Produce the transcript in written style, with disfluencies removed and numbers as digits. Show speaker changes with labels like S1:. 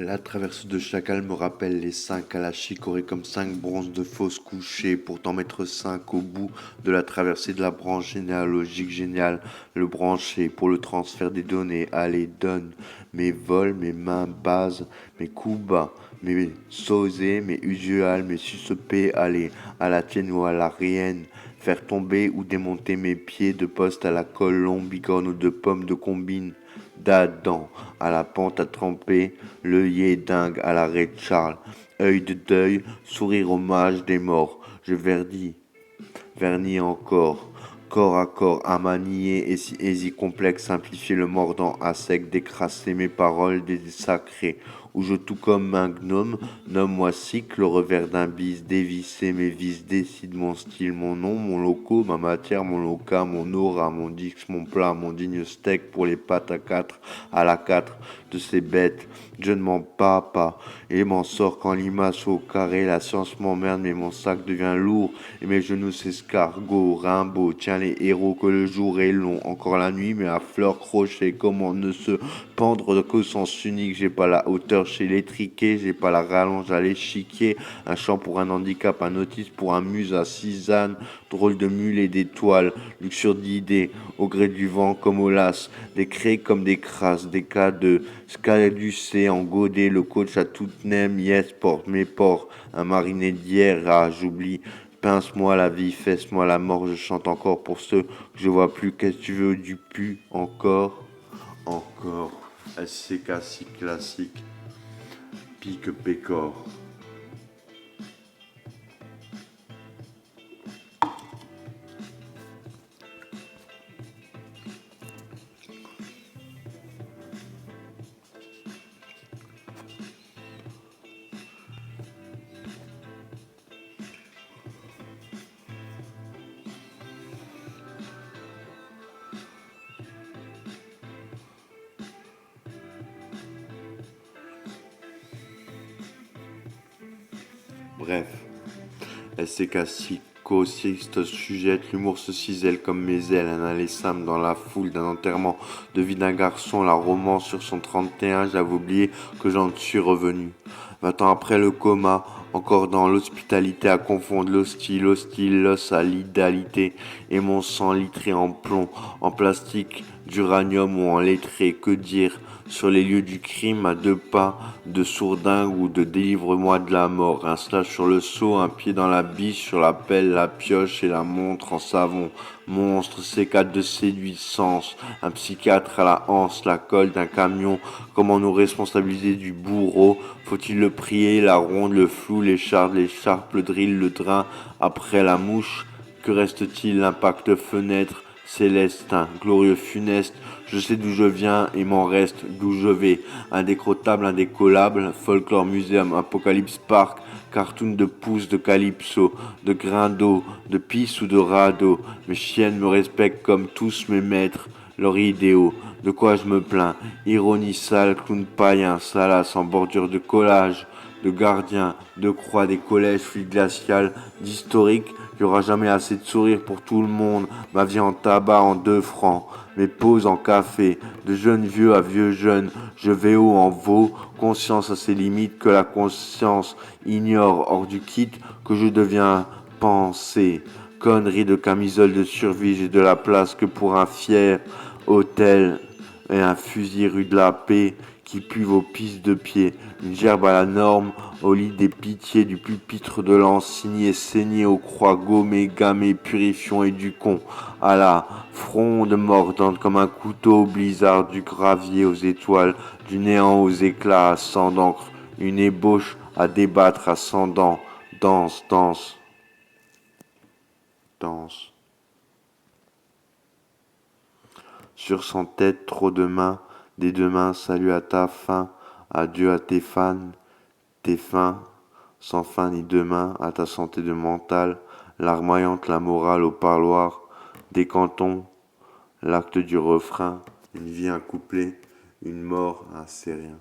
S1: La traversée de chacal me rappelle les 5 à la chicorée comme 5 bronzes de fausses couchées, pourtant mettre 5 au bout de la traversée de la branche généalogique géniale, le brancher pour le transfert des données, allez, donne, mes vols, mes mains bases, mes coups bas, mes sausés, mes usuals, mes suspects, allez, à la tienne ou à la rienne, faire tomber ou démonter mes pieds de poste à la colle longue, bigorne ou de pommes de combine, d'Adam à la pente à tremper, l'œillet dingue à l'arrêt de Charles, œil de deuil, sourire hommage des morts, je vernis encore, corps à corps, à manier et si aisy complexe, simplifier le mordant à sec, décrasser mes paroles désacrées, où je tout comme un gnome, nomme-moi cycle, le revers d'un bis, dévisser mes vis, décide mon style, mon nom, mon loco, ma matière, mon loca, mon aura, mon dix, mon plat, mon digne steak pour les pâtes à la 4 de ces bêtes, je ne m'en pas, et m'en sors quand limace au carré, la science m'emmerde, mais mon sac devient lourd, et mes genoux s'escargot, Rimbaud, tiens les héros que le jour est long, encore la nuit, mais à fleur crochet, comment ne se pendre qu'au sens unique, j'ai pas la hauteur chez l'étriqué, j'ai pas la rallonge à l'échiquier, un chant pour un handicap, un notice pour un muse à cisane, drôle de mule et d'étoiles, luxure d'idées, au gré du vent comme au las, des craies comme des crasses, des cas de scaducé en godet, le coach à toute nem, yes, porte mes ports, un mariné d'hier, ah, j'oublie, pince-moi la vie, fesse-moi la mort, je chante encore pour ceux que je vois plus, qu'est-ce que tu veux du pu, encore, SCK si classique, pique pécor. Bref, SCK Sico, Sixte sujette, l'humour se cisèle comme mes ailes, un alessame dans la foule d'un enterrement de vie d'un garçon, la romance sur son 31, j'avais oublié que j'en suis revenu. 20 ans après le coma, encore dans l'hospitalité à confondre hostile, l'os à l'idéalité, et mon sang litré en plomb, en plastique, d'uranium ou en lettré, que dire sur les lieux du crime à 2 pas de sourdingue ou de délivre-moi de la mort, un slash sur le seau, un pied dans la biche, sur la pelle, la pioche et la montre en savon, monstre, C4 de séduisance, un psychiatre à la hanse, la colle d'un camion, comment nous responsabiliser du bourreau, faut-il le prier, la ronde, le flou, l'écharpe, le drill, le drain, après la mouche, que reste-t-il, l'impact fenêtre, célestin, glorieux funeste, je sais d'où je viens et m'en reste d'où je vais, indécrottable, indécollable, folklore muséum, apocalypse park, cartoon de pouces, de calypso, de grains d'eau, de pisse ou de radeau, mes chiennes me respectent comme tous mes maîtres, leurs idéaux, de quoi je me plains, ironie sale, clown païen, salace en bordure de collage, de gardien, de croix des collèges, fluide glacial, d'historique, il n'y aura jamais assez de sourire pour tout le monde, ma vie en tabac en 2 francs, mes pauses en café, de jeunes vieux à vieux jeunes, je vais haut en veau, conscience à ses limites que la conscience ignore hors du kit, que je deviens pensée, connerie de camisole de survie, j'ai de la place que pour un fier hôtel et un fusil rue de la Paix qui pue vos pistes de pied, une gerbe à la norme, au lit des pitiés du pupitre de l'ensigné, saigné aux croix, gommé, gamé, purifiant et du con, à la fronde mordante comme un couteau au blizzard, du gravier aux étoiles, du néant aux éclats à sang d'encre, une ébauche à débattre à 100 dents, danse, danse, danse. Sur son tête, trop de mains, des 2 mains, salut à ta fin, adieu à tes fans, tes fins, sans fin ni demain, à ta santé de mental, larmoyante la morale au parloir, des cantons, l'acte du refrain, une vie un couplet, une mort un c'est rien.